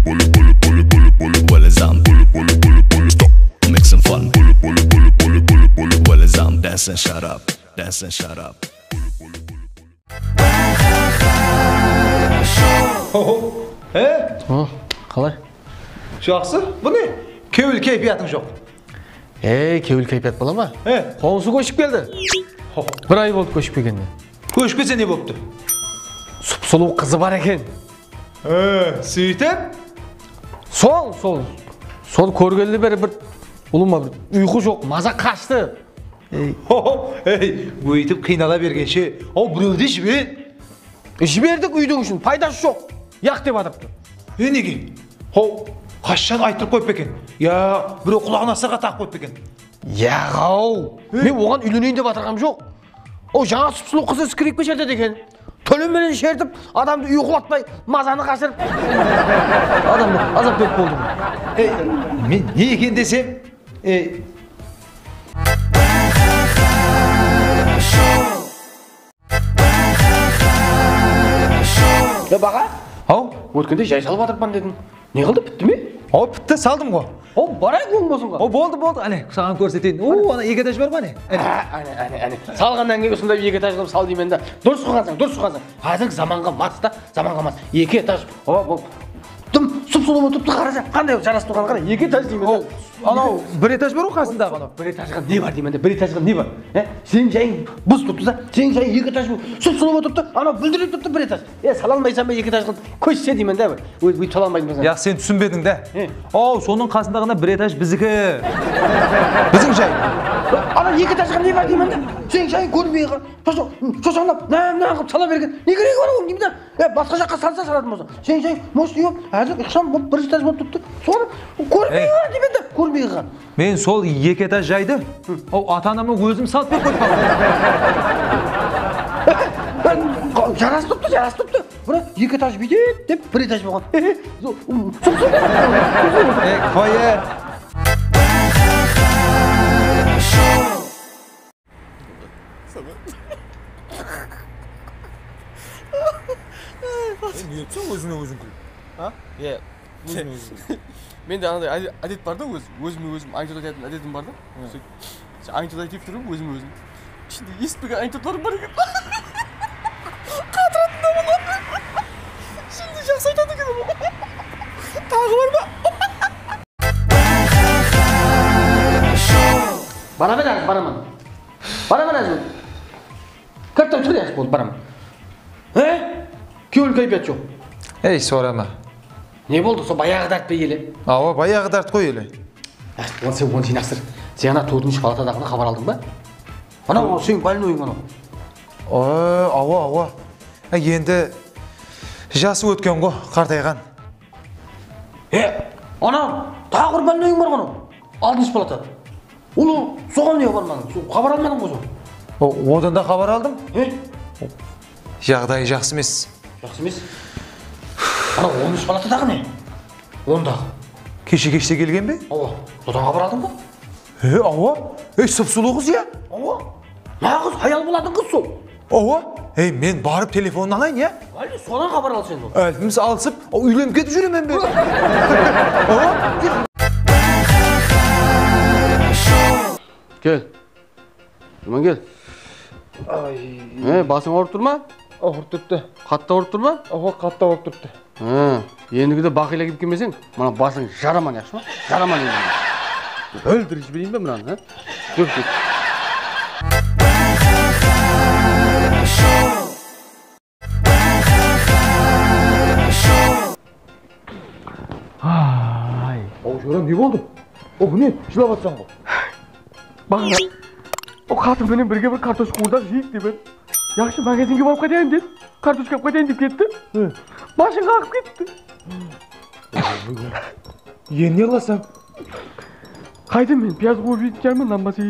Well, as I'm stop, make some fun. Well, as I'm dance and shut up, dance and shut up. Қалай? Жақсы. Бұл не? Кеуіл кейпиятың жоқ. Кеуіл кейпият бола ма? Қоңсы көшіп келді. Бір ай болды көшіп келгенде. Көшіп келсе не болыпты? Сұп-сұлу қызы бар екен. Сөйтіп? Сол көргелі бері бір ұлыма бір ұйқы жоқ, маза қашты. Өйтіп қинала бергенше, біреуді жібер. Жібердік үйдің үшін, пайдасы жоқ. Яқ деп адырыпты. Неге? Қашан айтырып қойып екен? Біреу құлағына сырға тақ қойып екен? Мен оған үйленейін деп атырғам жоқ. Жаңа сұп-сұлу қызы скрипка шертеді екен. Төлеммен шертіп, адамды ұйқылатпай, мазаны қашырып. Адамды азап беріп болды. Мен не екен десем? Баға? Өткенде жай салып атырпан дедің. Не қылды, бітті ме? Бітті, салдым ғой. Барайық өң болсын ғой. Болды. Әне, саған көрсетейін. Ана екі этаж бар ма не? Әне. Салғаннан кейін осындай екі этаж қылып сал деймен да. Дұрыс қылғансың. Қазіргі заманға мас. Екі этаж. Тым сұп-сұлу болып қараса, қандай жарасып тұрған қара? Екі этаж деймен. Анау бір этаж бар ғой қасындағы. Бір этажға не бар деймен де? Бір этажға не бар? Сенің жайың бұз тұрыпты да, сенің жайың екі этаж сұп-сұлу болып тұрыпты, анау бүлдіріп тұрыпты бір этаж. Сала алмайсам ба екі этаж қылып көшсе деймен де бір. Өйтіп сала алмайтын болсаң. Сен түсінбедің да. Соның қасындағына бір этаж біздікі. Біздің жай. Ана екі этажға не бар деймен де? Сенің жайың көрмей қар. Шошаңдап, нағып сала берген. Не керек бар ол деймен де? Басқа жаққа салса салатын болса. Сенің жайың мос үйіп, әзір ықшам болып бір этаж болып тұрыпты. Соны көрмей қар деймен де. Көрмей қар. Мен сол екі этаж жайды ата-анама өзім салып беріп қойдым. Жарасып тұрыпты. Бірақ екі этаж бүйдет деп бір этаж болған. Қойы. Не етсің өзіңе өзің күл? Менде андай әдет бар да, өзім анекдот әдетім бар да. Анекдот айтып тұрып, өзім. Ішінде естпеген анекдоттарым бар екен. Қатыратында болған. Şimdi жақсы айтады екен. Тағы бар ма? Барамын әзір. Кірттен тұр яқшы болды, барамын. Кеуіл кейпият жоқ. Сорама. Не болды, сол баяғы дәрт бе еле? Баяғы дәрт қой еле. Сен оны жинақсыр. Сен ана 4-ші палатадағыны хабар алдың ба? Анау сен больной анау. Енді жасы өткен ғой, қартайған. Анау тағы бір больной бар ғана. 6-ші палатада. Ол соған не бармадың? Хабар алмадың ғой сол? Одан да хабар алдым. Жағдайы жақсы емес. Жақсы емес? Анау 10-ші палатадағы не? Ондағы. Кеше келген бе? Содан хабар алдың ба? Сұп-сұлу қыз я? Нағыз аял болатын қыз сол. Мен барып телефонын алайын, я? Содан хабар ал сен ол. Әлпіміз алысып, үйленіп кетіп жүремен бе? Кел. Жұман кел. Басың ауырып тұр ма? Ауырып тұрды. Қатты ауырып тұр ма? Қатты ауырып тұрды. Ендігіде бақила кеп келмесең, мана басың жараман яқшы ма? Жараман еңді. Өлдіріп жіберейін бе мынаны? Жоқ. Жора, не болды? Bu ne? Жылап атсаң ғой. Бағана қатынменен бірге бір картошка қуырдақ жейік деп еді. Яқшы магазинге барып қайтайын деді. Картошка алып қайтайын деп кетті. Машин қағып кетті. Енді не қыласың? Қайдым мен пияз қуып жейтін шығармын, нан басып.